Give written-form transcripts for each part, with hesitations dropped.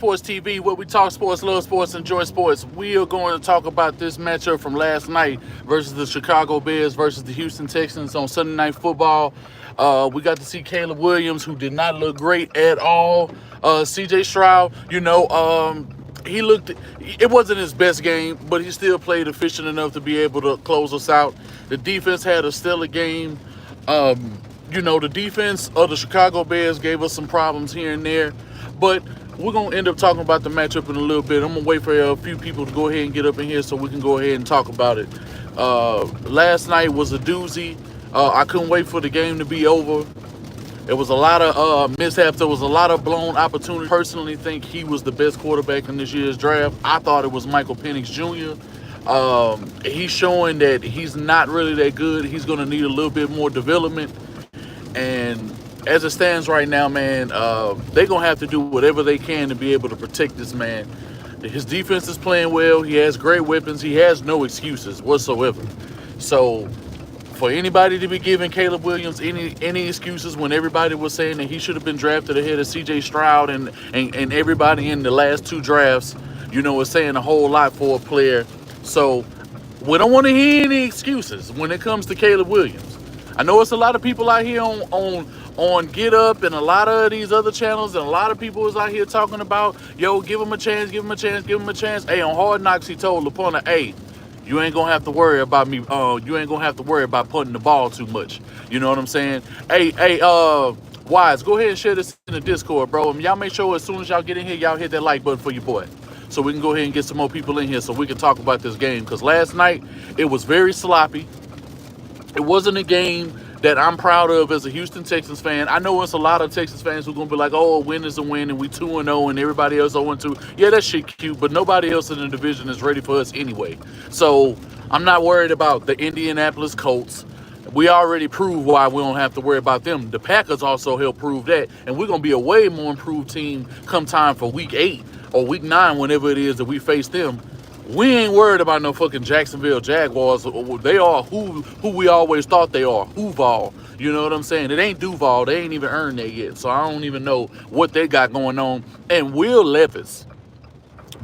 Sports TV, where we talk sports, love sports, enjoy sports. We are going to talk about this matchup from last night versus the Chicago Bears versus the Houston Texans on Sunday Night Football. We got to see Caleb Williams, who did not look great at all. CJ Stroud, he looked. It wasn't his best game, but he still played efficient enough to be able to close us out. The defense had a stellar game. The defense of the Chicago Bears gave us some problems here and there, but we're going to end up talking about the matchup in a little bit. I'm going to wait for a few people to go ahead and get up in here so we can go ahead and talk about it. Last night was a doozy. I couldn't wait for the game to be over. There was a lot of mishaps. There was a lot of blown opportunities. Personally think he was the best quarterback in this year's draft. I thought it was Michael Penix Jr. He's showing that he's not really that good. He's going to need a little bit more development. And as it stands right now, man, they're going to have to do whatever they can to be able to protect this man. His defense is playing well. He has great weapons. He has no excuses whatsoever. So for anybody to be giving Caleb Williams any excuses when everybody was saying that he should have been drafted ahead of CJ Stroud and everybody in the last two drafts, is saying a whole lot for a player. So we don't want to hear any excuses when it comes to Caleb Williams. I know it's a lot of people out here on Get Up and a lot of these other channels, and a lot of people is out here talking about, give him a chance, give him a chance, give him a chance. Hey, on Hard Knocks, he told LaPorta, hey, you ain't gonna have to worry about me. You ain't gonna have to worry about putting the ball too much. You know what I'm saying? Hey, Wise, go ahead and share this in the Discord, bro. And y'all make sure as soon as y'all get in here, y'all hit that like button for your boy, so we can go ahead and get some more people in here so we can talk about this game. Because last night it was very sloppy. It wasn't a game that I'm proud of as a Houston Texans fan. I know it's a lot of Texans fans who are going to be like, oh, a win is a win, and we 2-0, and everybody else 0-2. Yeah, that shit cute, but nobody else in the division is ready for us anyway. So I'm not worried about the Indianapolis Colts. We already proved why we don't have to worry about them. The Packers also helped prove that, and we're going to be a way more improved team come time for Week 8 or Week 9, whenever it is that we face them. We ain't worried about no fucking Jacksonville Jaguars. They are who we always thought they are. Hooval. You know what I'm saying? It ain't Duval. They ain't even earned that yet. So I don't even know what they got going on. And Will Levis,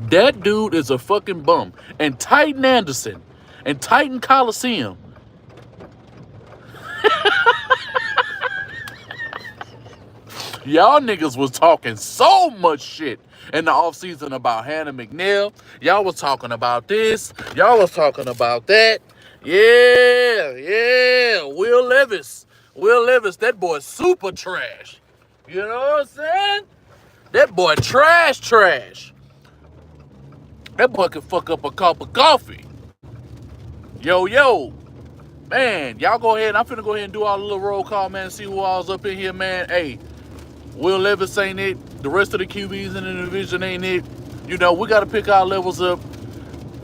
that dude is a fucking bum. And Titan Anderson and Titan Coliseum. Y'all niggas was talking so much shit in the offseason about Hannah McNeil. Y'all was talking about this. Y'all was talking about that. Yeah. Will Levis, that boy super trash. You know what I'm saying? That boy trash. That boy could fuck up a cup of coffee. Yo. Man, y'all go ahead. I'm finna go ahead and do all the little roll call, man. See who all's up in here, man. Hey, Will Levis ain't it. The rest of the QBs in the division ain't it. We got to pick our levels up.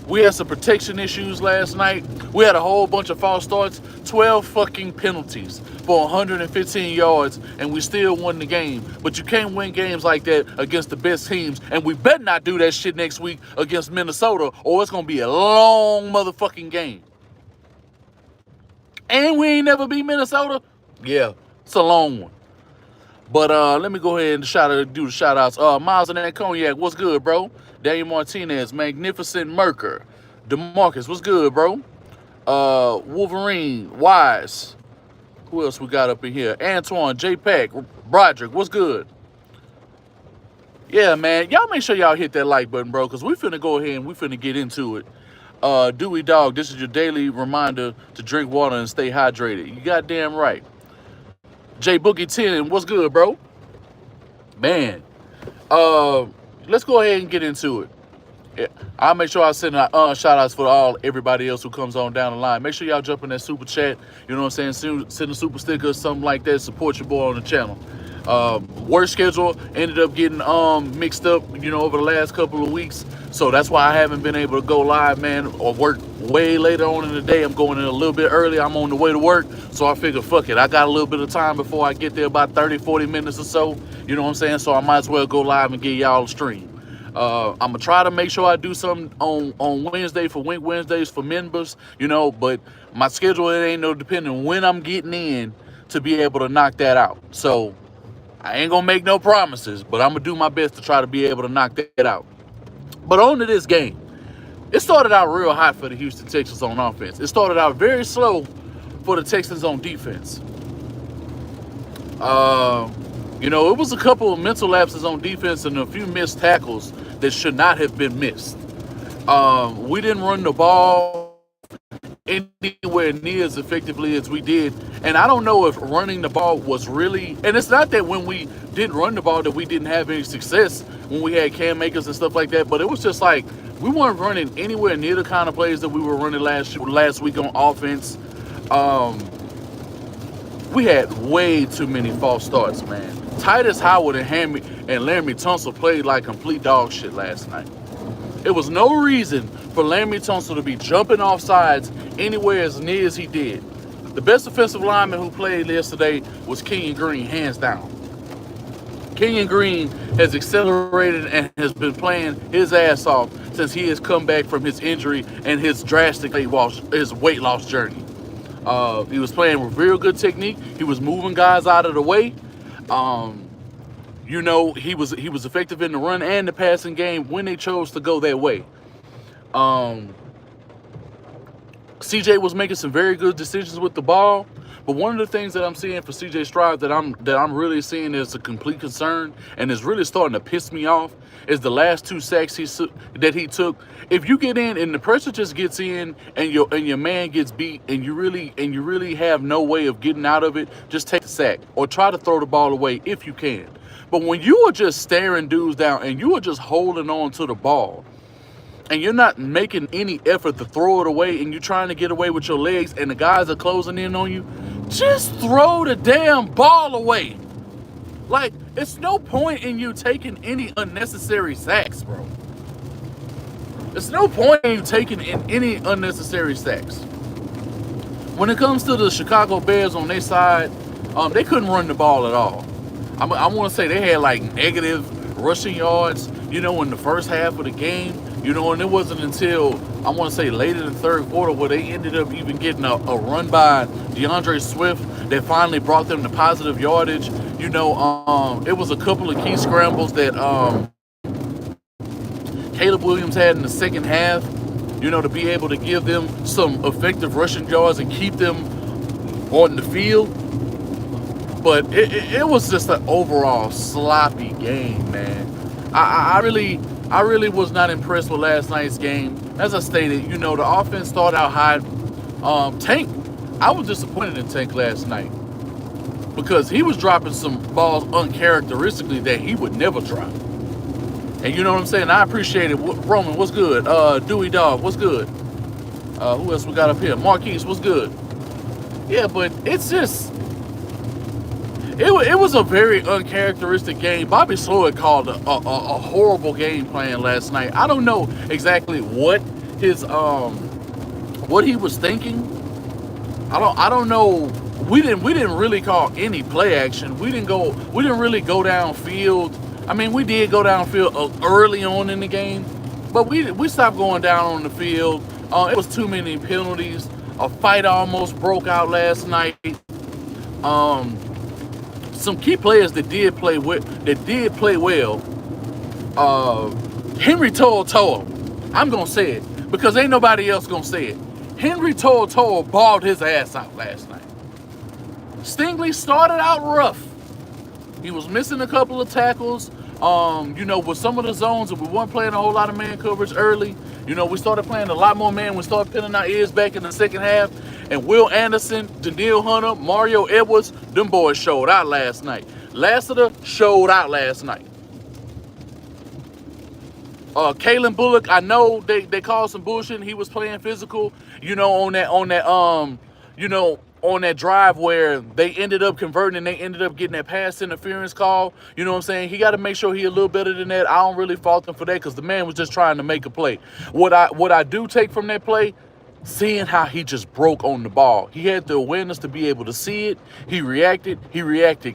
We had some protection issues last night. We had a whole bunch of false starts. 12 fucking penalties for 115 yards, and we still won the game. But you can't win games like that against the best teams, and we better not do that shit next week against Minnesota, or it's going to be a long motherfucking game. And we ain't never beat Minnesota? Yeah, it's a long one. But let me go ahead and do the shout-outs. Miles and that Cognac, what's good, bro? Daniel Martinez, Magnificent Merker. DeMarcus, what's good, bro? Wolverine, Wise. Who else we got up in here? Antoine, J-Pack, Broderick, what's good? Yeah, man, y'all make sure y'all hit that like button, bro, because we finna go ahead and we finna get into it. Dewey Dog, this is your daily reminder to drink water and stay hydrated. You goddamn right. J Boogie 10, what's good, bro? Man, let's go ahead and get into it. Yeah, I'll make sure I send out shout outs for everybody else who comes on down the line. Make sure y'all jump in that super chat. You know what I'm saying? Send a super sticker or something like that. Support your boy on the channel. Work schedule ended up getting mixed up, over the last couple of weeks. So that's why I haven't been able to go live, man, or work way later on in the day. I'm going in a little bit early. I'm on the way to work. So I figured, fuck it. I got a little bit of time before I get there, about 30, 40 minutes or so. You know what I'm saying? So I might as well go live and get y'all a stream. I'm going to try to make sure I do something on Wednesday for Wink Wednesdays for members, but my schedule, it ain't no depending on when I'm getting in to be able to knock that out. So I ain't gonna make no promises, but I'm gonna do my best to try to be able to knock that out. But on to this game. It started out real hot for the Houston Texans on offense. It started out very slow for the Texans on defense. It was a couple of mental lapses on defense and a few missed tackles that should not have been missed. We didn't run the ball anywhere near as effectively as we did. And I don't know if running the ball was really, and it's not that when we didn't run the ball that we didn't have any success when we had Cam Akers and stuff like that, but it was just like we weren't running anywhere near the kind of plays that we were running last week on offense. We had way too many false starts, man. Titus Howard and Laramie Tunsil played like complete dog shit last night. There was no reason for Laramie Tunsil to be jumping off sides anywhere as near as he did. The best offensive lineman who played yesterday was Kenyon Green, hands down. Kenyon Green has accelerated and has been playing his ass off since he has come back from his injury and his drastic weight loss journey. He was playing with real good technique. He was moving guys out of the way. He was effective in the run and the passing game when they chose to go that way. CJ was making some very good decisions with the ball, but one of the things that I'm seeing for CJ Stroud that I'm really seeing is a complete concern and is really starting to piss me off is the last 2 sacks that he took. If you get in and the pressure just gets in and your man gets beat and you really have no way of getting out of it, just take the sack or try to throw the ball away if you can. But when you are just staring dudes down and you are just holding on to the ball and you're not making any effort to throw it away and you're trying to get away with your legs and the guys are closing in on you, just throw the damn ball away. Like, it's no point in you taking any unnecessary sacks, bro. There's no point in you taking any unnecessary sacks. When it comes to the Chicago Bears on their side, they couldn't run the ball at all. I want to say they had like negative rushing yards, in the first half of the game, and it wasn't until, I want to say, late in the third quarter where they ended up even getting a run by DeAndre Swift that finally brought them to positive yardage. It was a couple of key scrambles that Caleb Williams had in the second half, to be able to give them some effective rushing yards and keep them on the field. But it was just an overall sloppy game, man. I really was not impressed with last night's game. As I stated, the offense started out hot. Tank, I was disappointed in Tank last night because he was dropping some balls uncharacteristically that he would never drop. And you know what I'm saying? I appreciate it. Roman, what's good? Dewey Dog, what's good? Who else we got up here? Marquise, what's good? Yeah, but it's just... It was a very uncharacteristic game. Bobby Slowick called a horrible game plan last night. I don't know exactly what he was thinking. I don't know. We didn't really call any play action. We didn't really go downfield. I mean, we did go downfield early on in the game, but we stopped going down on the field. It was too many penalties. A fight almost broke out last night. Some key players that did play well. Henry To'oTo'o. I'm gonna say it because ain't nobody else gonna say it. Henry To'oTo'o balled his ass out last night. Stingley started out rough. He was missing a couple of tackles. With some of the zones, and we weren't playing a whole lot of man coverage early. We started playing a lot more man. We started pinning our ears back in the second half. And Will Anderson, Daniil Hunter, Mario Edwards, them boys showed out last night. Lassiter showed out last night. Kalen Bullock, I know they called some bullshit and he was playing physical, on that drive where they ended up converting and they ended up getting that pass interference call. You know what I'm saying? He got to make sure he a little better than that. I don't really fault him for that because the man was just trying to make a play. What I do take from that play, seeing how he just broke on the ball. He had the awareness to be able to see it. He reacted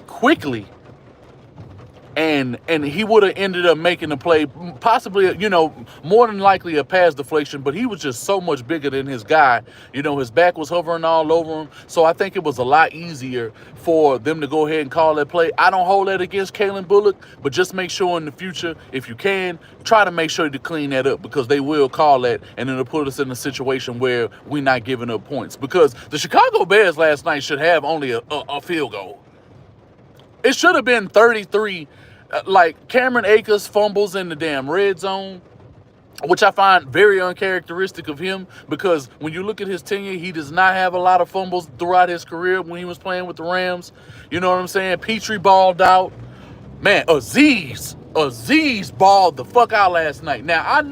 quickly. and he would have ended up making the play, possibly, more than likely a pass deflection, but he was just so much bigger than his guy. His back was hovering all over him, so I think it was a lot easier for them to go ahead and call that play. I don't hold that against Kalen Bullock, but just make sure in the future, if you can, try to make sure to clean that up, because they will call that, and it'll put us in a situation where we're not giving up points, because the Chicago Bears last night should have only a field goal. It should have been 33. Like Cameron Akers fumbles in the damn red zone, which I find very uncharacteristic of him, because when you look at his tenure, he does not have a lot of fumbles throughout his career when he was playing with the Rams. You know what I'm saying? Petrie balled out. Man, Aziz balled the fuck out last night. Now, I'm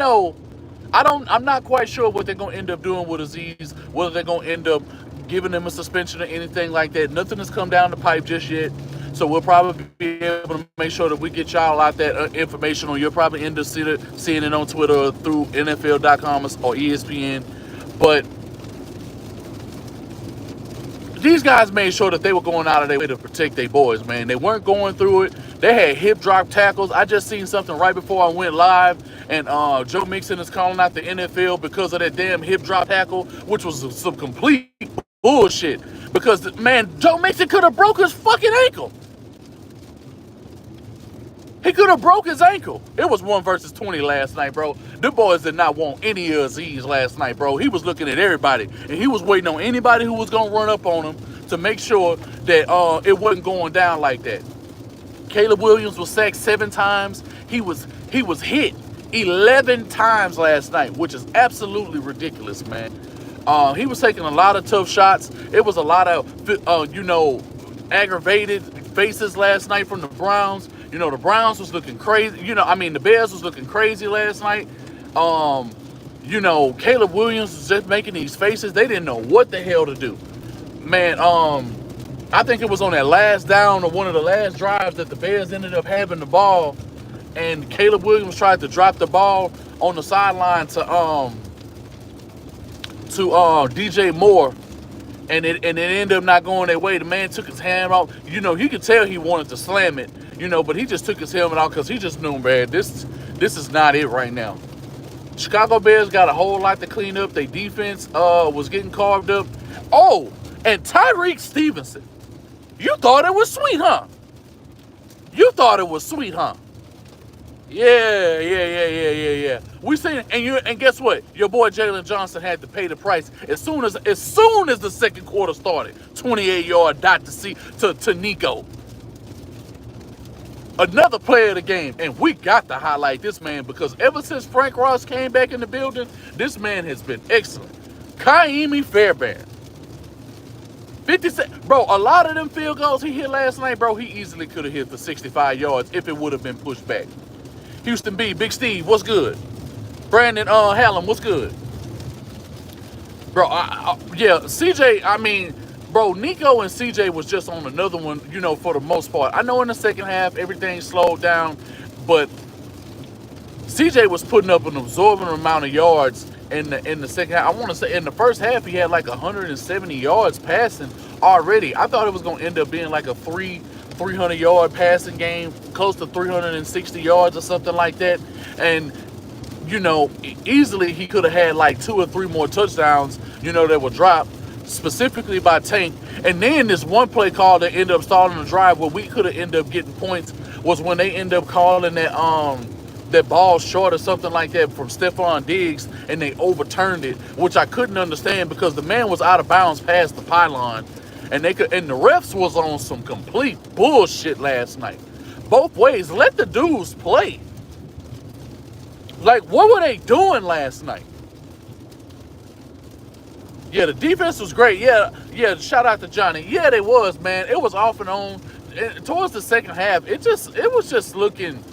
not quite sure what they're going to end up doing with Aziz, whether they're going to end up giving him a suspension or anything like that. Nothing has come down the pipe just yet. So we'll probably be able to make sure that we get y'all out that information, or you'll probably end up seeing it on Twitter or through NFL.com or ESPN. But these guys made sure that they were going out of their way to protect their boys, man. They weren't going through it. They had hip drop tackles. I just seen something right before I went live, and Joe Mixon is calling out the NFL because of that damn hip drop tackle, which was some complete bullshit. Because, man, Joe Mixon could have broke his fucking ankle. He could have broke his ankle. It was 1 versus 20 last night, bro. The boys did not want any of Aziz last night, bro. He was looking at everybody, and he was waiting on anybody who was going to run up on him to make sure that it wasn't going down like that. Caleb Williams was sacked 7 times. He was hit 11 times last night, which is absolutely ridiculous, man. He was taking a lot of tough shots. It was a lot of, aggravated faces last night from the Browns. The Browns was looking crazy. The Bears was looking crazy last night. Caleb Williams was just making these faces. They didn't know what the hell to do. Man, I think it was on that last down or one of the last drives that the Bears ended up having the ball, and Caleb Williams tried to drop the ball on the sideline to DJ Moore, and it ended up not going their way. The man took his hand off. You could tell he wanted to slam it, but he just took his helmet off because he just knew, man, this is not it right now. Chicago Bears got a whole lot to clean up. Their defense was getting carved up. Oh, and Tyreek Stevenson. You thought it was sweet, huh? Yeah. We seen it, and guess what? Your boy Jalen Johnson had to pay the price as soon as the second quarter started. 28-yard dot to Nico. Another player of the game, and we got to highlight this man, because ever since Frank Ross came back in the building, this man has been excellent. Kaimi Fairbairn. 57, bro, a lot of them field goals he hit last night, bro, he easily could have hit for 65 yards if it would have been pushed back. Houston B, Big Steve, what's good? Brandon Hallam, what's good? Bro, CJ, bro, Nico and CJ was just on another one, for the most part. I know in the second half, everything slowed down, but CJ was putting up an absorbent amount of yards in the second half. I want to say in the first half, he had like 170 yards passing already. I thought it was going to end up being like a 300-yard passing game, close to 360 yards or something like that. And, easily he could have had like 2 or 3 more touchdowns, that were dropped specifically by Tank. And then this one play call that ended up stalling the drive where we could have ended up getting points was when they ended up calling that ball short or something like that from Stephon Diggs, and they overturned it, which I couldn't understand because the man was out of bounds past the pylon, and the refs was on some complete bullshit last night. Both ways, let the dudes play. Like, what were they doing last night? Yeah, the defense was great. Yeah, shout out to Johnny. Yeah, they was, man. It was off and on. And towards the second half, it was just looking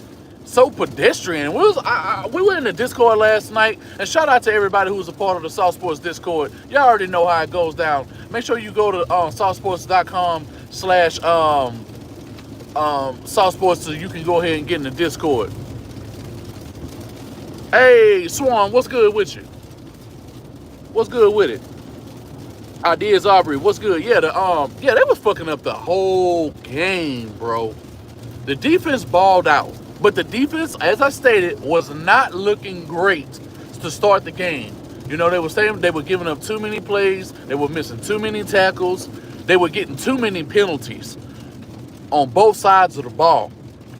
so pedestrian. We were in the Discord last night, and shout out to everybody who's a part of the South Sports Discord. Y'all already know how it goes down. Make sure you go to southsports.com/South Sports so you can go ahead and get in the Discord. Hey, Swan, what's good with you? What's good with it? Ideas Aubrey, what's good? Yeah, they was fucking up the whole game, bro. The defense balled out. But the defense, as I stated, was not looking great to start the game. You know, they were saying they were giving up too many plays. They were missing too many tackles. They were getting too many penalties on both sides of the ball,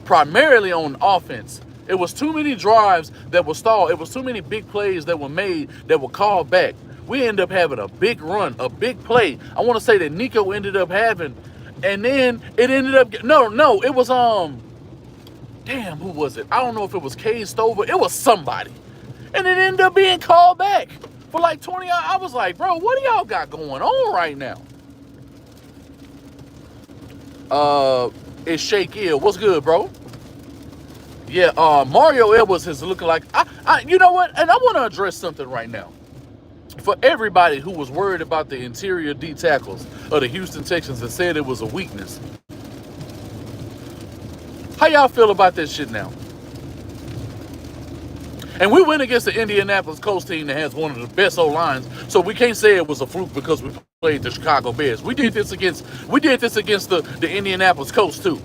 primarily on offense. It was too many drives that were stalled. It was too many big plays that were made that were called back. We ended up having a big run, a big play. I want to say that Nico ended up having, and then it ended up, it was, damn, who was it? I don't know if it was Cade Stover. It was somebody. And it ended up being called back for like 20 hours. I was like, bro, what do y'all got going on right now? It's Shake Ill. What's good, bro? Yeah, Mario Edwards is looking like, you know what? And I want to address something right now. For everybody who was worried about the interior D tackles of the Houston Texans and said it was a weakness. How y'all feel about that shit now? And we went against the Indianapolis Colts team that has one of the best O-lines, so we can't say it was a fluke because we played the Chicago Bears. We did this against the Indianapolis Colts too.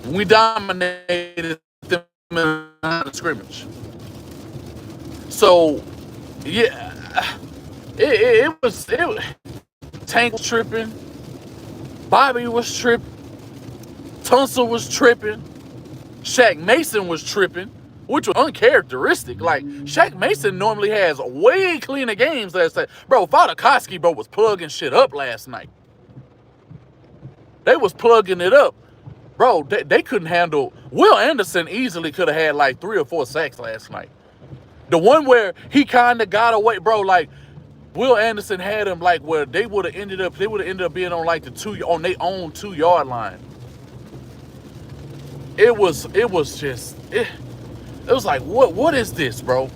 We dominated them in the scrimmage. So, yeah, it was Tank was tripping, Bobby was tripping, Tunsil was tripping, Shaq Mason was tripping, which was uncharacteristic. Like, Shaq Mason normally has way cleaner games last night. Bro, Fadakowski, bro, was plugging shit up last night. They was plugging it up. Bro, they couldn't handle. Will Anderson easily could have had like 3 or 4 sacks last night. The one where he kind of got away, bro, like, Will Anderson had him like where they would have ended up being on like on their own 2-yard line. It was like, what is this, bro?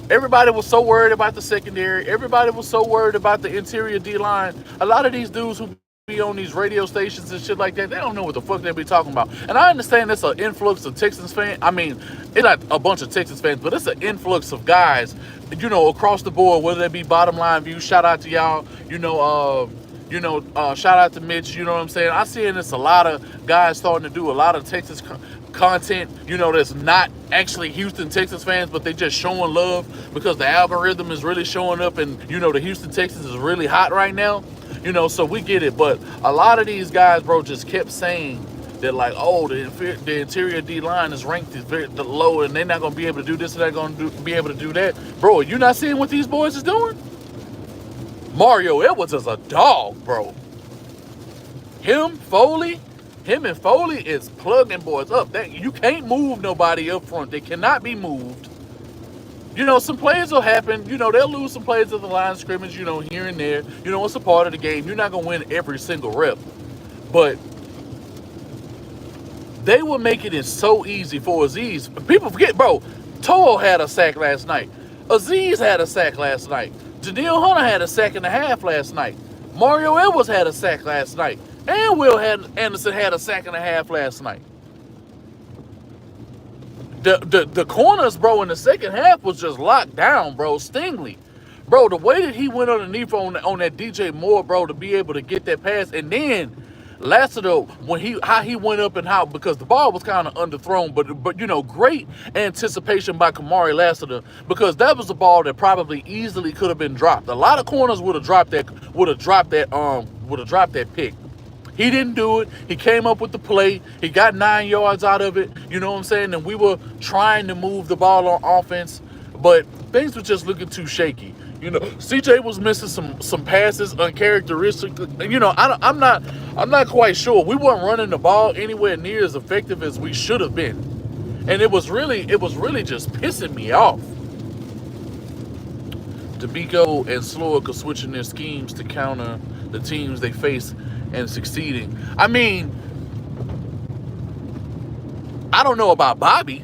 Everybody was so worried about the secondary. Everybody was so worried about the interior D-line. A lot of these dudes who be on these radio stations and shit like that, they don't know what the fuck they be talking about. And I understand it's an influx of Texans fans. I mean, it's not a bunch of Texans fans, but it's an influx of guys, you know, across the board, whether it be Bottom Line View, shout out to y'all, shout out to Mitch, you know what I'm saying? I see this a lot of guys starting to do a lot of Texas content, you know, that's not actually Houston Texans fans, but they just showing love because the algorithm is really showing up and, you know, the Houston Texans is really hot right now, you know, so we get it. But a lot of these guys, bro, just kept saying that, like, oh, the interior D-line is ranked very low and they're not going to be able to do this and they're going to be able to do that. Bro, you not seeing what these boys is doing? Mario Edwards is a dog, bro. Him and Foley is plugging boys up. You can't move nobody up front. They cannot be moved. You know, some plays will happen. You know, they'll lose some plays at the line of scrimmage, you know, here and there. You know, it's a part of the game. You're not going to win every single rep. But they will make it so easy for Aziz. People forget, bro, Toho had a sack last night. Aziz had a sack last night. Jadeel Hunter had a sack and a half last night. Mario Edwards had a sack last night. And Will Anderson had a sack and a half last night. The corners, bro, in the second half was just locked down, bro. Stingley. Bro, the way that he went underneath on that DJ Moore, bro, to be able to get that pass. And then Lassiter, how he went up and how, because the ball was kind of underthrown, but you know, great anticipation by Kamari Lassiter, because that was the ball that probably easily could have been dropped. A lot of corners would have dropped that pick. He didn't do it. He came up with the play. He got 9 yards out of it. You know what I'm saying? And we were trying to move the ball on offense, but things were just looking too shaky. You know, CJ was missing some passes, uncharacteristic. You know, I'm not quite sure. We weren't running the ball anywhere near as effective as we should have been, and it was really just pissing me off. D'Amico and Slowick are switching their schemes to counter the teams they face and succeeding. I mean, I don't know about Bobby.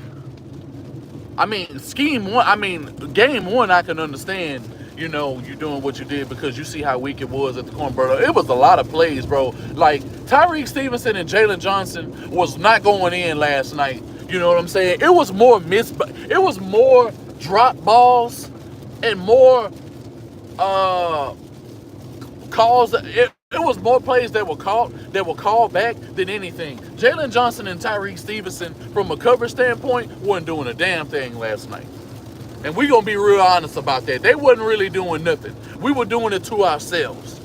I mean, game one, I can understand, you know, you doing what you did because you see how weak it was at the corner, bro. It was a lot of plays, bro. Like, Tyreek Stevenson and Jalen Johnson was not going in last night. You know what I'm saying? It was more drop balls and more calls. It was more plays that were called back than anything. Jalen Johnson and Tyreek Stevenson, from a coverage standpoint, wasn't doing a damn thing last night. And we're gonna be real honest about that. They wasn't really doing nothing. We were doing it to ourselves.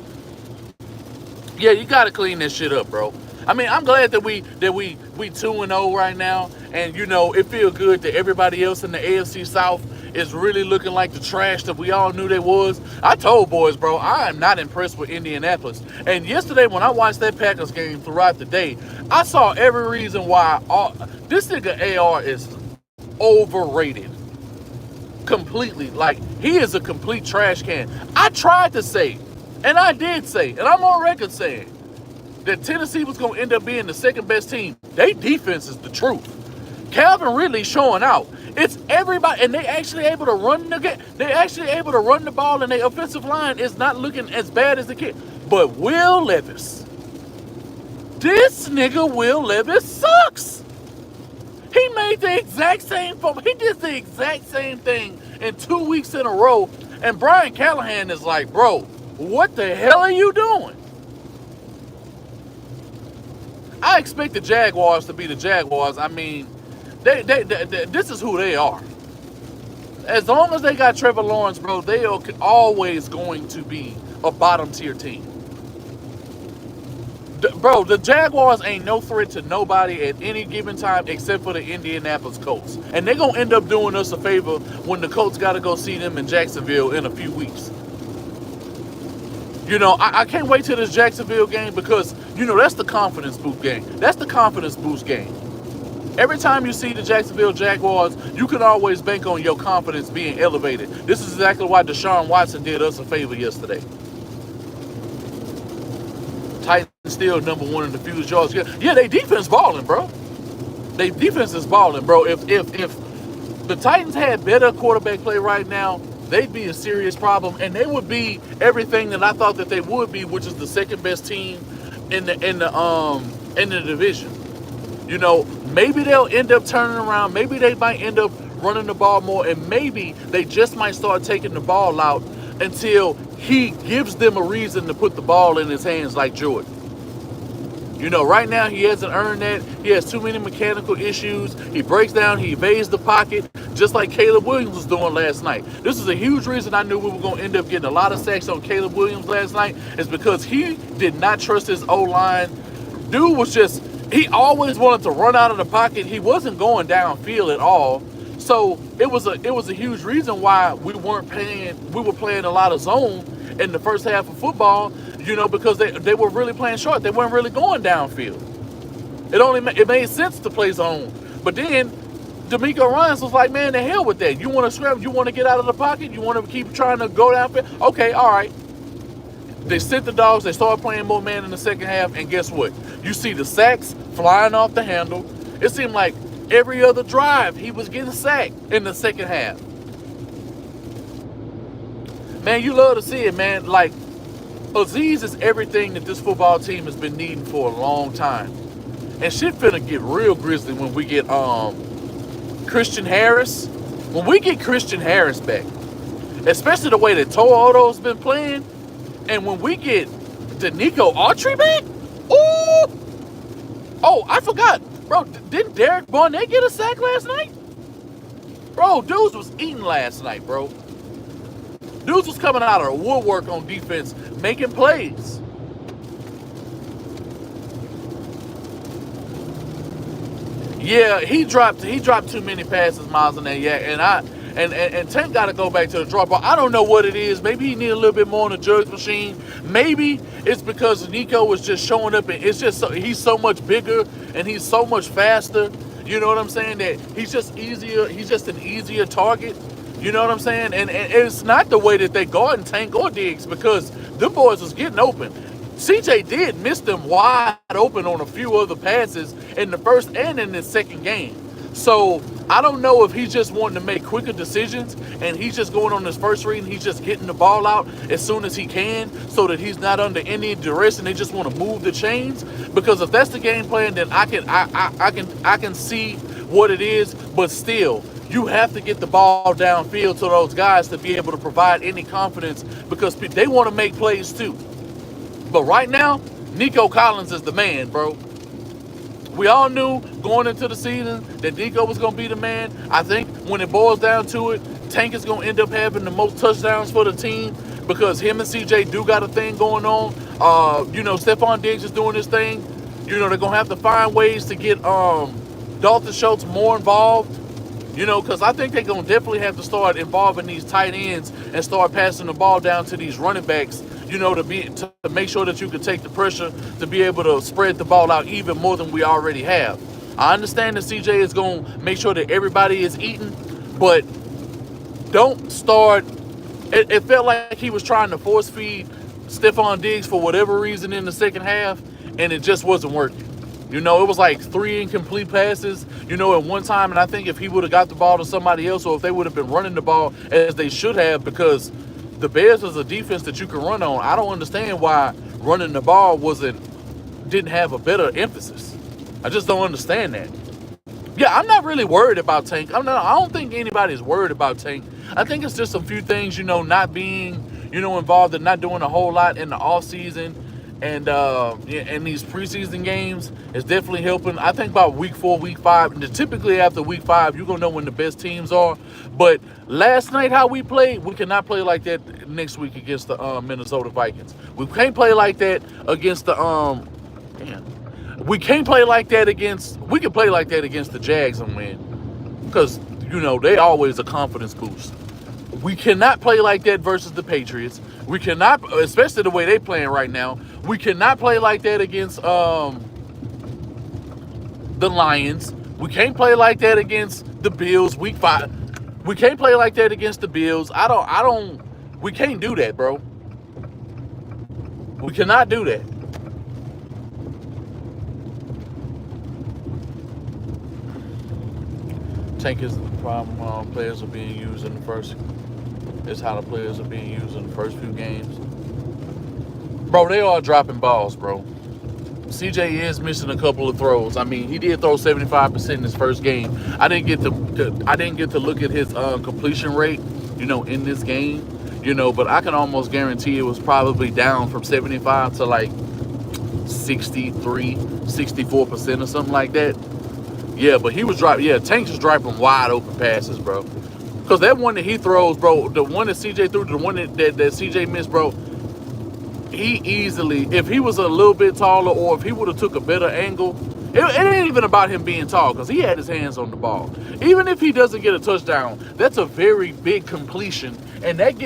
Yeah, you gotta clean this shit up, bro. I mean, I'm glad that we 2-0 right now, and you know, it feels good that everybody else in the AFC South is really looking like the trash that we all knew they was. I told boys, bro, I am not impressed with Indianapolis. And yesterday when I watched that Packers game throughout the day, I saw every reason why this nigga AR is overrated. Completely. Like, he is a complete trash can. I tried to say, and I did say, and I'm on record saying, that Tennessee was going to end up being the second best team. Their defense is the truth. Calvin Ridley showing out. It's everybody, and they actually able to run the game. They actually able to run the ball, and their offensive line is not looking as bad as the kid. But Will Levis, this nigga Will Levis sucks. He made the exact same fumble. He did the exact same thing in 2 weeks in a row. And Brian Callahan is like, bro, what the hell are you doing? I expect the Jaguars to be the Jaguars. I mean, they this is who they are. As long as they got Trevor Lawrence, bro, they are always going to be a bottom tier team. Bro, the Jaguars ain't no threat to nobody at any given time except for the Indianapolis Colts. And they're going to end up doing us a favor when the Colts got to go see them in Jacksonville in a few weeks. You know, I can't wait till this Jacksonville game because, you know, that's the confidence boost game. That's the confidence boost game. Every time you see the Jacksonville Jaguars, you can always bank on your confidence being elevated. This is exactly why Deshaun Watson did us a favor yesterday. Titans still number one in the fewest yards. Yeah, they defense balling, bro. They defense is balling, bro. If the Titans had better quarterback play right now, they'd be a serious problem, and they would be everything that I thought that they would be, which is the second best team in the division. You know, maybe they'll end up turning around. Maybe they might end up running the ball more, and maybe they just might start taking the ball out until he gives them a reason to put the ball in his hands like Jordan. You know, right now he hasn't earned that. He has too many mechanical issues. He breaks down, he evades the pocket, just like Caleb Williams was doing last night. This is a huge reason I knew we were going to end up getting a lot of sacks on Caleb Williams last night, is because he did not trust his O-line. Dude was just, he always wanted to run out of the pocket. He wasn't going downfield at all. So it was a huge reason why we were playing a lot of zone in the first half of football, you know, because they were really playing short. They weren't really going downfield. It made sense to play zone. But then D'Amico Ryans was like, man, the hell with that. You want to scramble? You want to get out of the pocket? You want to keep trying to go downfield? Okay, all right. They sent the dogs. They started playing more man in the second half. And guess what? You see the sacks flying off the handle. It seemed like every other drive he was getting sacked in the second half. Man, you love to see it, man. Like, Aziz is everything that this football team has been needing for a long time. And shit finna get real grisly when we get Christian Harris. When we get Christian Harris back, especially the way that Toyoto's been playing, and when we get Danico Autry back, ooh! Oh, I forgot. Bro, didn't Derek Barnett get a sack last night? Bro, dudes was eating last night, bro. Dudes was coming out of the woodwork on defense, making plays. Yeah, he dropped too many passes, Miles, in there. Yeah, and Tank got to go back to the drawing board. I don't know what it is. Maybe he need a little bit more on the jugs machine. Maybe it's because Nico was just showing up, and it's just he's so much bigger and he's so much faster. You know what I'm saying? That he's just easier. He's just an easier target. You know what I'm saying? And it's not the way that they guard Tank or Diggs, because them boys was getting open. CJ did miss them wide open on a few other passes in the first and in the second game. So I don't know if he's just wanting to make quicker decisions and he's just going on his first read and he's just getting the ball out as soon as he can so that he's not under any duress and they just want to move the chains. Because if that's the game plan, then I can see what it is, but still, you have to get the ball downfield to those guys to be able to provide any confidence, because they want to make plays too. But right now, Nico Collins is the man, bro. We all knew going into the season that Nico was going to be the man. I think when it boils down to it, Tank is going to end up having the most touchdowns for the team because him and CJ do got a thing going on. Stephon Diggs is doing his thing. They're going to have to find ways to get Dalton Schultz more involved. Because I think they're going to definitely have to start involving these tight ends and start passing the ball down to these running backs, to make sure that you can take the pressure to be able to spread the ball out even more than we already have. I understand that CJ is going to make sure that everybody is eating, but don't start. It felt like he was trying to force feed Stephon Diggs for whatever reason in the second half, and it just wasn't working. It was like 3 incomplete passes, at one time. And I think if he would have got the ball to somebody else, or if they would have been running the ball as they should have, because the Bears is a defense that you can run on. I don't understand why running the ball didn't have a better emphasis. I just don't understand that. Yeah, I'm not really worried about Tank. I don't think anybody's worried about Tank. I think it's just a few things, not being, involved and not doing a whole lot in the offseason. And these preseason games is definitely helping. I think about week 4, week 5, and typically after week 5, you're gonna know when the best teams are. But last night, how we played, we cannot play like that next week against the Minnesota Vikings. We can't play like that against the We can't play like that against. We can play like that against the Jags and win, because they always a confidence boost. We cannot play like that versus the Patriots. We cannot, especially the way they playing right now. We cannot play like that against the Lions. We can't play like that against the Bills week 5. We can't play like that against the Bills. We can't do that, bro. We cannot do that. Tank is the problem. Players are being used in the first. It's how the players are being used in the first few games. Bro, they are dropping balls, bro. CJ is missing a couple of throws. I mean, he did throw 75% in his first game. I didn't get to look at his completion rate, in this game, but I can almost guarantee it was probably down from 75 to like 63, 64% or something like that. Yeah, but he was dropping. Yeah, Tank's just dropping wide open passes, bro. Because that one that he throws, bro, the one that CJ threw, the one that CJ missed, bro, he easily, if he was a little bit taller or if he would have took a better angle, it ain't even about him being tall because he had his hands on the ball. Even if he doesn't get a touchdown, that's a very big completion, and that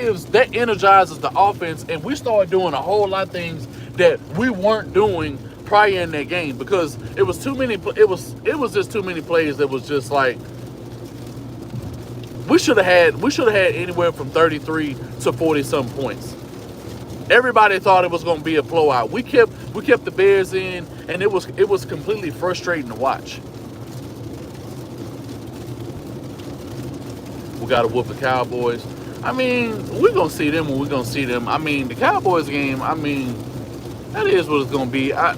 energizes the offense, and we start doing a whole lot of things that we weren't doing prior in that game because it was too many. It was just too many plays that was just like. We should have had anywhere from 33 to 40 some points. Everybody thought it was going to be a blowout. We kept the Bears in, and it was completely frustrating to watch. We got to whoop the Cowboys. I mean, we're going to see them when we're going to see them. I mean, the Cowboys game, I mean, that is what it's going to be. I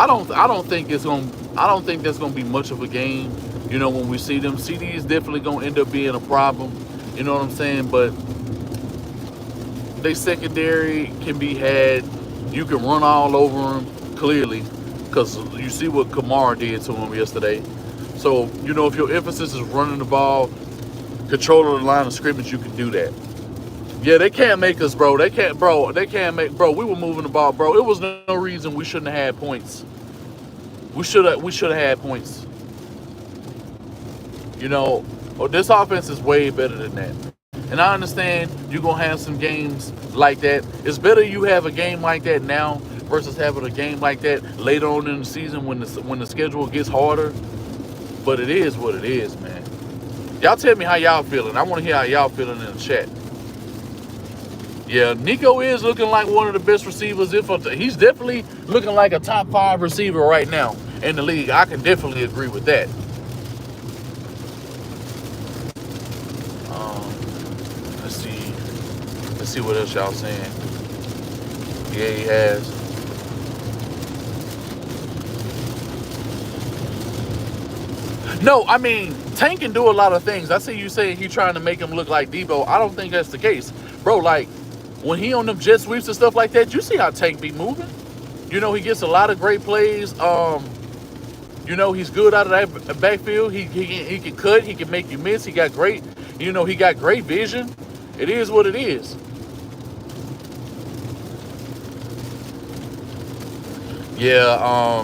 don't think that's going to be much of a game. When we see them, CD is definitely going to end up being a problem. You know what I'm saying? But they secondary can be had. You can run all over them, clearly, because you see what Kamara did to him yesterday. So, if your emphasis is running the ball, controlling the line of scrimmage, you can do that. Yeah, they can't make us, bro. They can't we were moving the ball, bro. It was no reason we shouldn't have had points. We should have had points. This offense is way better than that. And I understand you're going to have some games like that. It's better you have a game like that now versus having a game like that later on in the season when the schedule gets harder. But it is what it is, man. Y'all tell me how y'all feeling. I want to hear how y'all feeling in the chat. Yeah, Nico is looking like one of the best receivers. He's definitely looking like a top 5 receiver right now in the league. I can definitely agree with that. Let's see what else y'all saying. Yeah, he has. No, I mean, Tank can do a lot of things. I see you saying he trying to make him look like Debo. I don't think that's the case. Bro, like, when he on them jet sweeps and stuff like that, you see how Tank be moving? You know, he gets a lot of great plays. You know, he's good out of that backfield. He can cut. He can make you miss. He got great, you know, he got great vision. It is what it is. Yeah,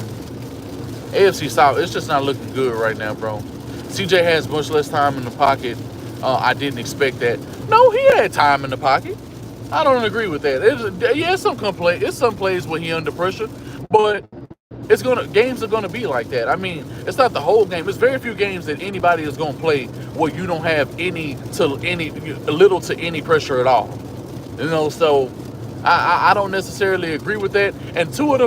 AFC South, it's just not looking good right now, bro. CJ has much less time in the pocket. I didn't expect that. No, he had time in the pocket. I don't agree with that. It's some plays where he under pressure, but games are gonna be like that. I mean, it's not the whole game. It's very few games that anybody is gonna play where you don't have little to any pressure at all. You know, so I don't necessarily agree with that. And two of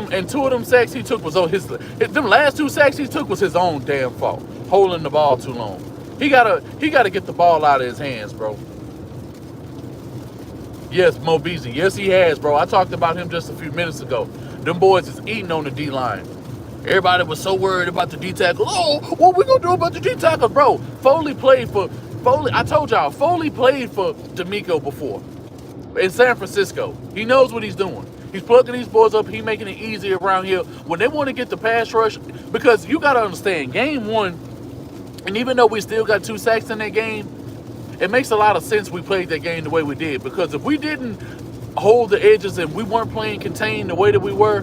them sacks he took was them last two sacks he took was his own damn fault. Holding the ball too long. He gotta get the ball out of his hands, bro. Yes, Mo Beasley. Yes, he has, bro. I talked about him just a few minutes ago. Them boys is eating on the D-line. Everybody was so worried about the D-tackle. Oh, what we gonna do about the D-tackle, bro? Foley. I told y'all, Foley played for D'Amico before in San Francisco. He knows what he's doing. He's plugging these boys up. He's making it easier around here. When they want to get the pass rush, because you got to understand, game one, and even though we still got 2 sacks in that game, it makes a lot of sense we played that game the way we did. Because if we didn't hold the edges and we weren't playing contained the way that we were,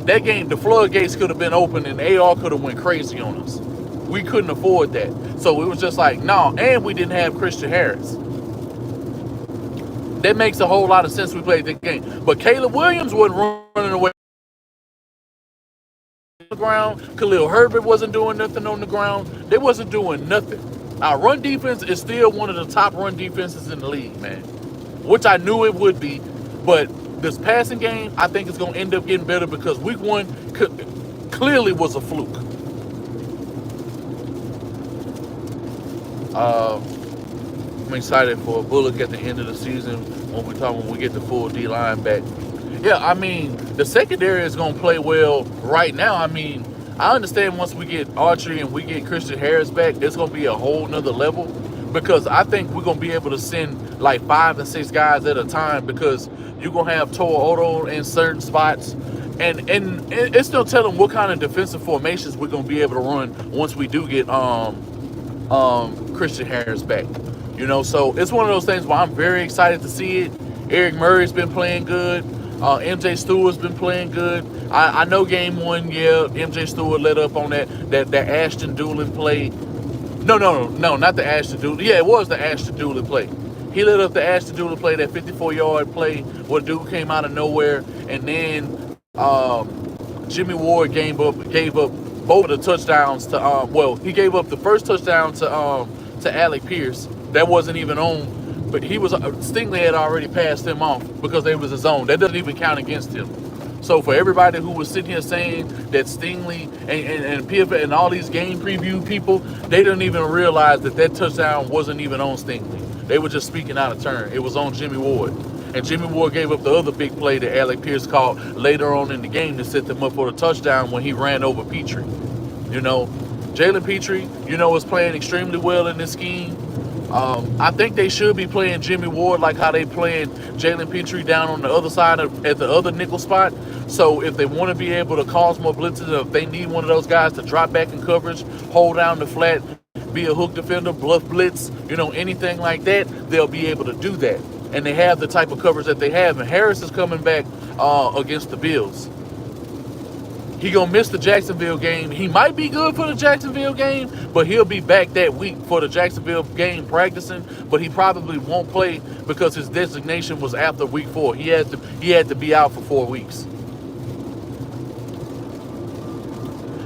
that game, the floodgates could have been open and AR could have went crazy on us. We couldn't afford that. So it was just like, no, and we didn't have Christian Harris. That makes a whole lot of sense we played that game. But Caleb Williams wasn't running away on the ground. Khalil Herbert wasn't doing nothing on the ground. They wasn't doing nothing. Our run defense is still one of the top run defenses in the league, man. Which I knew it would be. But this passing game, I think it's going to end up getting better because week one clearly was a fluke. I'm excited for a bullet at the end of the season when we get the full D-line back. Yeah, I mean, the secondary is going to play well right now. I mean, I understand once we get Archery and we get Christian Harris back, it's going to be a whole nother level because I think we're going to be able to send like 5 and 6 guys at a time because you're going to have Toa Odo in certain spots. And it's still telling what kind of defensive formations we're going to be able to run once we do get Christian Harris back. You know, so it's one of those things where I'm very excited to see it. Eric Murray's been playing good. MJ Stewart's been playing good. I know game one, yeah, MJ Stewart let up on that Ashton Doolin play. No, not the Ashton Doolin. Yeah, it was the Ashton Doolin play. He let up the Ashton Doolin play, that 54-yard play where dude came out of nowhere. And then Jimmy Ward gave up both of the touchdowns to, he gave up the first touchdown to Alec Pierce. That wasn't even on, but Stingley had already passed him off because they was his own. That doesn't even count against him. So for everybody who was sitting here saying that Stingley and PFF and all these game preview people, they didn't even realize that touchdown wasn't even on Stingley. They were just speaking out of turn. It was on Jimmy Ward. And Jimmy Ward gave up the other big play that Alec Pierce called later on in the game to set them up for the touchdown when he ran over Petrie. You know, Jalen Petrie, you know, is playing extremely well in this scheme. I think they should be playing Jimmy Ward like how they playing Jalen Petrie down on the other side at the other nickel spot. So if they want to be able to cause more blitzes, or if they need one of those guys to drop back in coverage, hold down the flat, be a hook defender, bluff blitz, you know, anything like that, they'll be able to do that. And they have the type of coverage that they have. And Harris is coming back against the Bills. He gonna miss the Jacksonville game. He might be good for the Jacksonville game, but he'll be back that week for the Jacksonville game practicing. But he probably won't play because his designation was after week 4. He had to be out for 4 weeks.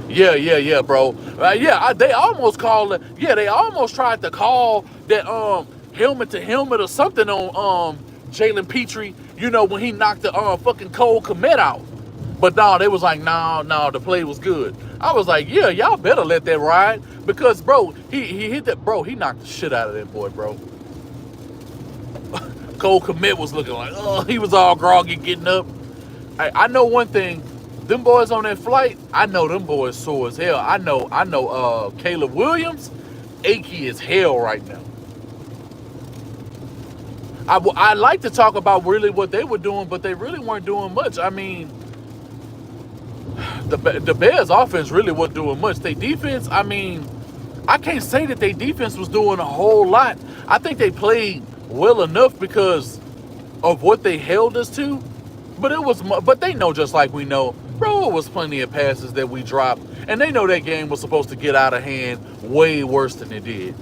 Yeah, bro. They almost called it. Yeah, they almost tried to call that helmet to helmet or something on Jalen Petrie. You know, when he knocked the fucking Cole Kmet out. But no, they was like, no, the play was good. I was like, yeah, y'all better let that ride. Because, bro, he hit that, bro, he knocked the shit out of that boy, bro. Cole Kmet was looking like, he was all groggy getting up. I know one thing, them boys on that flight, I know them boys sore as hell. I know Caleb Williams, achy as hell right now. I like to talk about really what they were doing, but they really weren't doing much. I mean, the Bears offense really wasn't doing much. Their defense, I mean, I can't say that their defense was doing a whole lot. I think they played well enough because of what they held us to. But they know, just like we know, bro, it was plenty of passes that we dropped, and they know that game was supposed to get out of hand way worse than it did.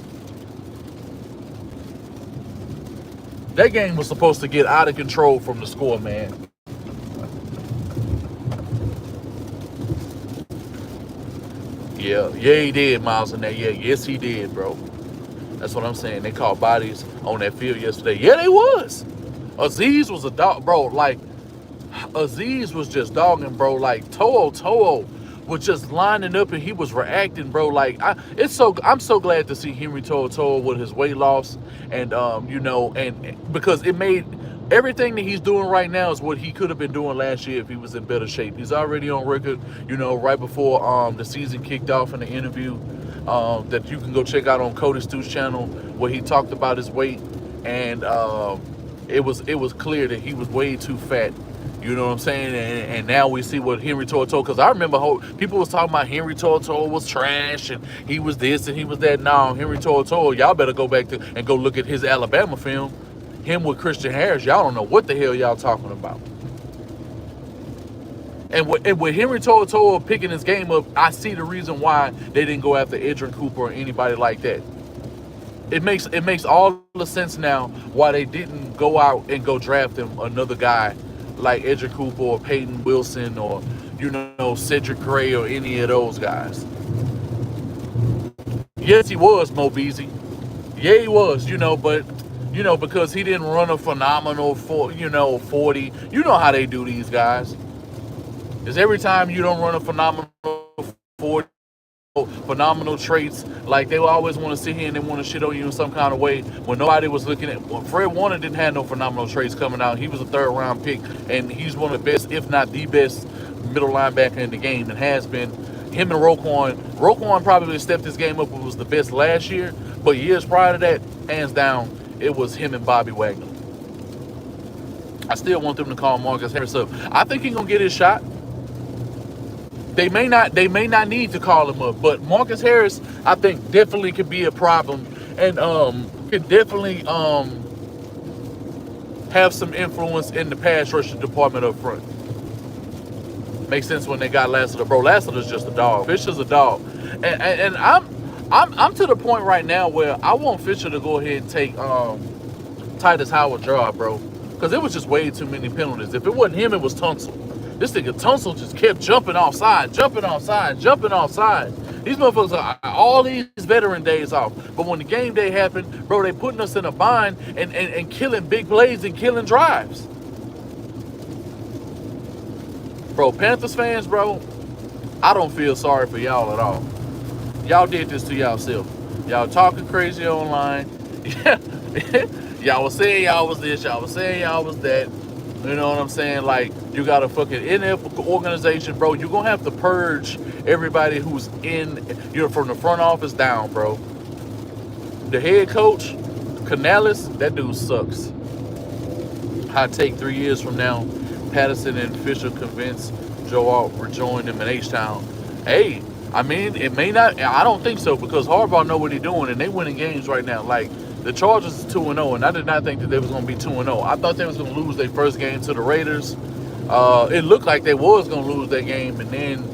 That game was supposed to get out of control from the score, man. Yeah, he did, Miles, in that. Yeah, yes, he did, bro. That's what I'm saying. They caught bodies on that field yesterday. Yeah, they was. Aziz was a dog, bro. Like, Aziz was just dogging, bro. Like, Toho was just lining up and he was reacting, bro. Like, I'm so glad to see Henry Toho with his weight loss, and and because it made everything that he's doing right now is what he could have been doing last year if he was in better shape. He's already on record, right before the season kicked off, in the interview that you can go check out on Cody Stew's channel, where he talked about his weight, and it was clear that he was way too fat. You know what I'm saying? And now we see what Henry Toto, because I remember people was talking about Henry Toto was trash and he was this and he was that. No, Henry Toto, y'all better go back and go look at his Alabama film. Him with Christian Harris, y'all don't know what the hell y'all talking about. And with Henry Toto picking his game up, I see the reason why they didn't go after Edrin Cooper or anybody like that. It makes all the sense now why they didn't go out and go draft him another guy like Edrin Cooper or Peyton Wilson or Cedric Gray or any of those guys. Yes, he was Mo Beasley. Yeah, he was, but because he didn't run a phenomenal 40. You know how they do these guys. Is every time you don't run a phenomenal 40, phenomenal traits, like they always want to sit here and they want to shit on you in some kind of way when nobody was looking at. Well, Fred Warner didn't have no phenomenal traits coming out. He was a 3rd round pick, and he's one of the best, if not the best, middle linebacker in the game, and has been. Him and Roquan probably stepped his game up and was the best last year, but years prior to that, hands down, it was him and Bobby Wagner. I still want them to call Marcus Harris up. I think he's gonna get his shot. They may not need to call him up, but Marcus Harris, I think, definitely could be a problem, and could definitely have some influence in the pass rushing department up front. Makes sense when they got Lassiter, bro. Lassiter's just a dog. Fisher's a dog, and I'm to the point right now where I want Fisher to go ahead and take Titus Howard's job, bro, because it was just way too many penalties. If it wasn't him, it was Tunsil. This nigga Tunsil just kept jumping offside. These motherfuckers are all these veteran days off. But when the game day happened, bro, they putting us in a bind and killing big plays and killing drives. Bro, Panthers fans, bro, I don't feel sorry for y'all at all. Y'all did this to y'allself. Y'all talking crazy online. Y'all was saying y'all was this. Y'all was saying y'all was that. You know what I'm saying? Like, you got a fucking NF organization, bro. You're going to have to purge everybody who's from the front office down, bro. The head coach, Canales, that dude sucks. Hot take 3 years from now, Patterson and Fisher convince Joe Alt rejoin them in H-Town. Hey, I mean, it may not. I don't think so, because Harbaugh know what he's doing, and they winning games right now. Like, the Chargers is 2-0, and I did not think that they was going to be 2-0. I thought they was going to lose their first game to the Raiders. It looked like they was going to lose that game, and then,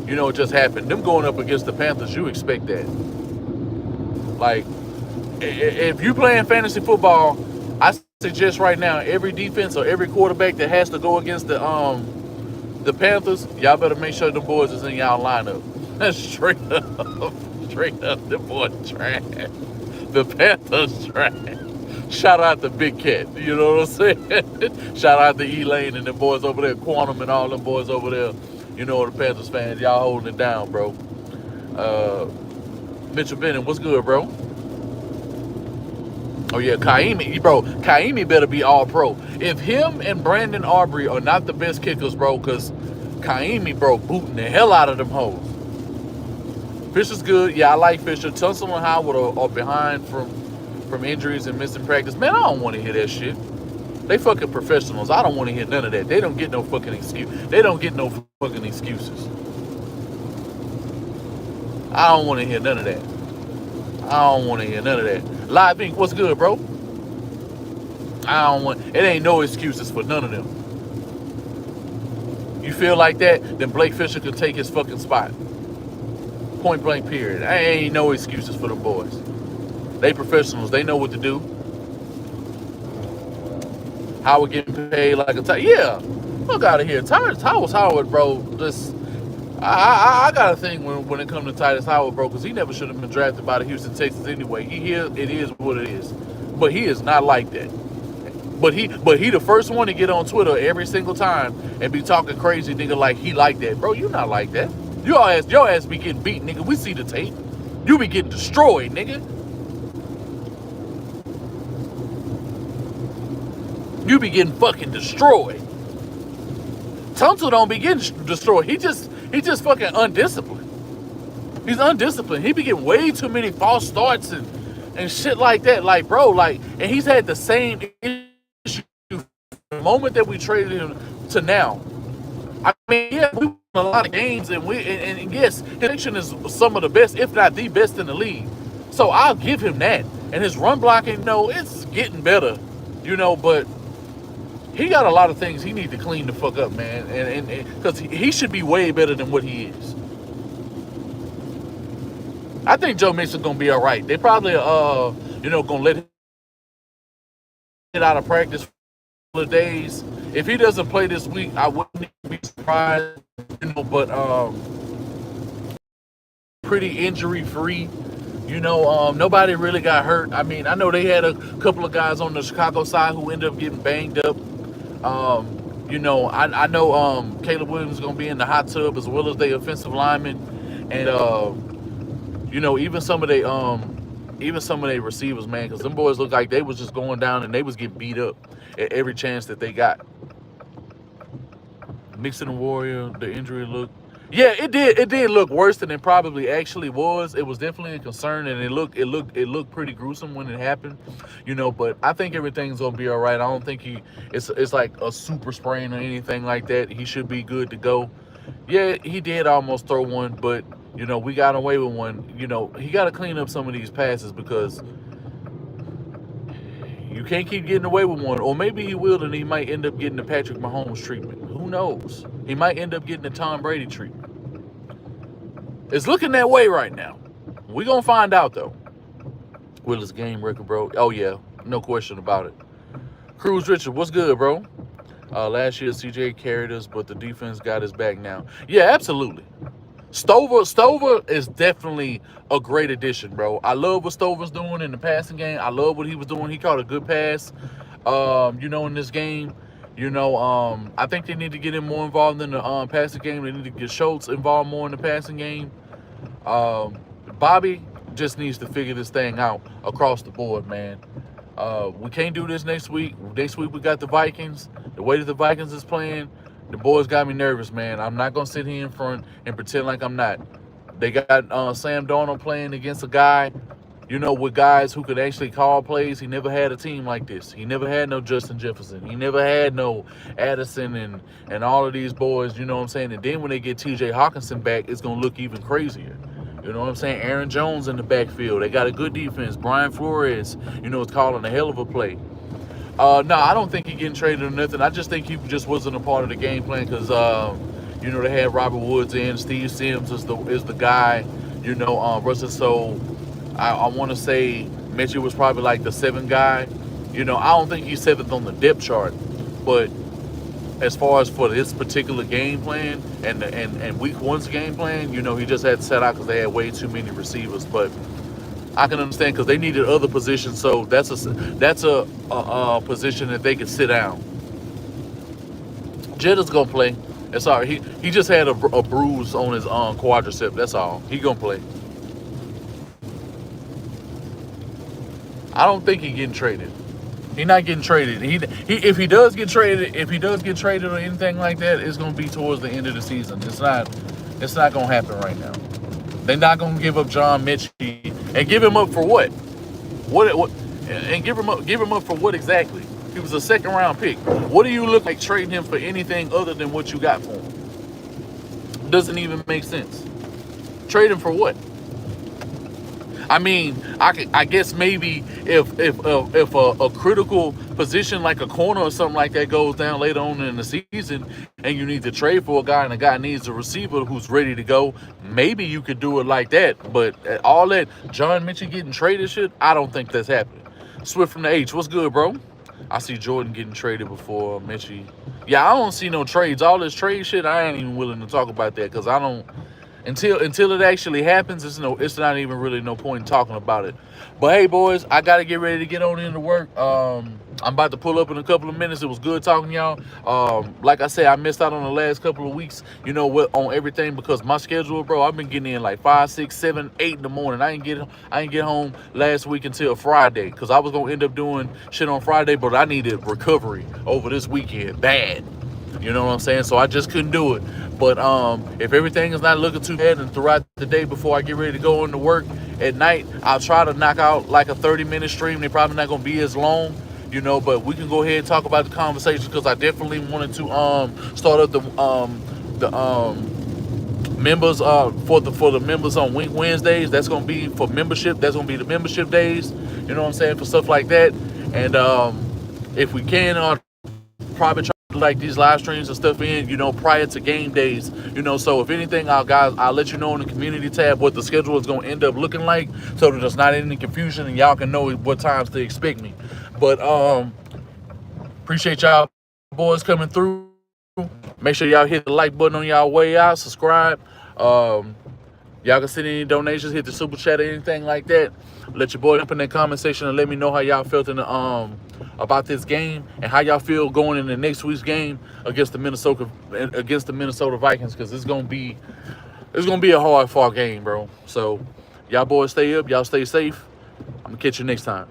it just happened. Them going up against the Panthers, you expect that. Like, if you playing fantasy football, I suggest right now, every defense or every quarterback that has to go against the Panthers, y'all better make sure the boys is in y'all lineup. Straight up, the boys trash. The Panthers trash. Shout out to Big Cat. You know what I'm saying? Shout out to Elaine and the boys over there, Quantum and all them boys over there. The Panthers fans, y'all holding it down, bro. Mitchell Bennett, what's good, bro? Oh yeah, Kaimi better be all pro. If him and Brandon Aubrey are not the best kickers, bro, because Kaimi, bro, booting the hell out of them hoes. Fisher's good. Yeah, I like Fisher. Tunsil and Howard are behind from injuries and missing practice. Man, I don't want to hear that shit. They fucking professionals. I don't want to hear none of that. They don't get no fucking excuse. They don't get no fucking excuses. I don't want to hear none of that. I don't want to hear none of that. Live Ink, what's good, bro? I don't want. It ain't no excuses for none of them. You feel like that, then Blake Fisher could take his fucking spot. Point blank, period. Ain't no excuses for them boys. They professionals. They know what to do. Howard getting paid like a tight. Yeah, look out of here. Tytus Howard, bro. Just I got a thing when it comes to Tytus Howard, bro, because he never should have been drafted by the Houston Texans anyway. It is what it is, but he is not like that. But he the first one to get on Twitter every single time and be talking crazy, nigga, like he like that, bro. You not like that. Your ass be getting beat, nigga. We see the tape. You be getting destroyed, nigga. You be getting fucking destroyed. Tunsil don't be getting destroyed. He just fucking undisciplined. He's undisciplined. He be getting way too many false starts and shit like that. Like, bro, like, and he's had the same issue from the moment that we traded him to now. I mean, yeah, we won a lot of games, and yes, his action is some of the best, if not the best in the league. So I'll give him that. And his run blocking, no, it's getting better, but he got a lot of things he needs to clean the fuck up, man. And because he should be way better than what he is. I think Joe Mixon's gonna be all right. They probably gonna let him get out of practice for a couple of days. If he doesn't play this week, I wouldn't be surprised, but pretty injury free. Nobody really got hurt. I mean, I know they had a couple of guys on the Chicago side who ended up getting banged up. I know Caleb Williams is gonna be in the hot tub as well as the offensive lineman, and even some of their receivers, man, because them boys look like they was just going down and they was getting beat up at every chance that they got. Mixon and Warrior, the injury looked. Yeah, it did look worse than it probably actually was. It was definitely a concern, and it looked pretty gruesome when it happened, But I think everything's gonna be all right. I don't think it's like a super sprain or anything like that. He should be good to go. Yeah, he did almost throw one, but we got away with one. He got to clean up some of these passes because you can't keep getting away with one. Or maybe he will, and he might end up getting the Patrick Mahomes treatment. Who knows? He might end up getting the Tom Brady treatment. It's looking that way right now. We're going to find out, though. Willis game record, bro. Oh, yeah. No question about it. Cruz Richard, what's good, bro? Last year, CJ carried us, but the defense got his back now. Yeah, absolutely. Stover is definitely a great addition, bro. I love what Stover's doing in the passing game. I love what he was doing. He caught a good pass, in this game. I think they need to get him more involved in the passing game. They need to get Schultz involved more in the passing game. Bobby just needs to figure this thing out across the board, man. We can't do this next week. Next week we got the Vikings. The way that the Vikings is playing, the boys got me nervous, man. I'm not going to sit here in front and pretend like I'm not. They got Sam Darnold playing against a guy, with guys who could actually call plays. He never had a team like this. He never had no Justin Jefferson. He never had no Addison and all of these boys, And then when they get TJ Hawkinson back, it's going to look even crazier. Aaron Jones in the backfield. They got a good defense. Brian Flores, is calling a hell of a play. No, I don't think he's getting traded or nothing. I just think he just wasn't a part of the game plan because, they had Robert Woods in. Steve Sims is the guy, Russell. So I want to say Mitchell was probably like the 7th guy. I don't think he's 7th on the depth chart, but as far as for this particular game plan and week 1's game plan, he just had to set out because they had way too many receivers. But I can understand because they needed other positions, so that's a position that they could sit down. Jetta's gonna play. That's all right. He just had a bruise on his quadricep. That's all. He gonna play. I don't think he's getting traded. He's not getting traded. If he does get traded or anything like that, it's gonna be towards the end of the season. It's not gonna happen right now. They're not gonna give up John Mitchell and give him up for what? What? And give him up for what exactly? He was a 2nd round pick. What do you look like trading him for anything other than what you got for him? Doesn't even make sense. Trade him for what? I mean, I guess maybe if a critical position like a corner or something like that goes down later on in the season, and you need to trade for a guy, and the guy needs a receiver who's ready to go, maybe you could do it like that. But all that John Mitchell getting traded shit, I don't think that's happening. Swift from the H, what's good, bro? I see Jordan getting traded before Mitchell. Yeah, I don't see no trades. All this trade shit, I ain't even willing to talk about that because I don't. Until it actually happens, it's not even really no point in talking about it. But hey, boys, I gotta get ready to get on into work. I'm about to pull up in a couple of minutes. It was good talking to y'all. Like I said, I missed out on the last couple of weeks, you know what, on everything because my schedule, bro. I've been getting in like 5, 6, 7, 8 in the morning. I ain't get home last week until Friday because I was gonna end up doing shit on Friday, but I needed recovery over this weekend bad. You know what I'm saying? So I just couldn't do it. But if everything is not looking too bad and throughout the day before I get ready to go into work at night, I'll try to knock out like a 30-minute stream. They're probably not going to be as long, you know, but we can go ahead and talk about the conversation because I definitely wanted to start up the members for the members on Wednesdays. That's going to be for membership. That's going to be the membership days, you know what I'm saying, for stuff like that. And if we can, probably try to like these live streams and stuff in, you know, prior to game days, you know. So if anything, I'll let you know in the community tab what the schedule is going to end up looking like, so that there's not any confusion and y'all can know what times to expect me. But appreciate y'all boys coming through. Make sure y'all hit the like button on y'all way out, subscribe. Y'all can send any donations, hit the super chat or anything like that. Let your boy up in that comment section and let me know how y'all felt in the about this game and how y'all feel going into next week's game against the Minnesota Vikings, because it's gonna be a hard fought game, bro. So y'all boys stay up, y'all stay safe. I'm gonna catch you next time.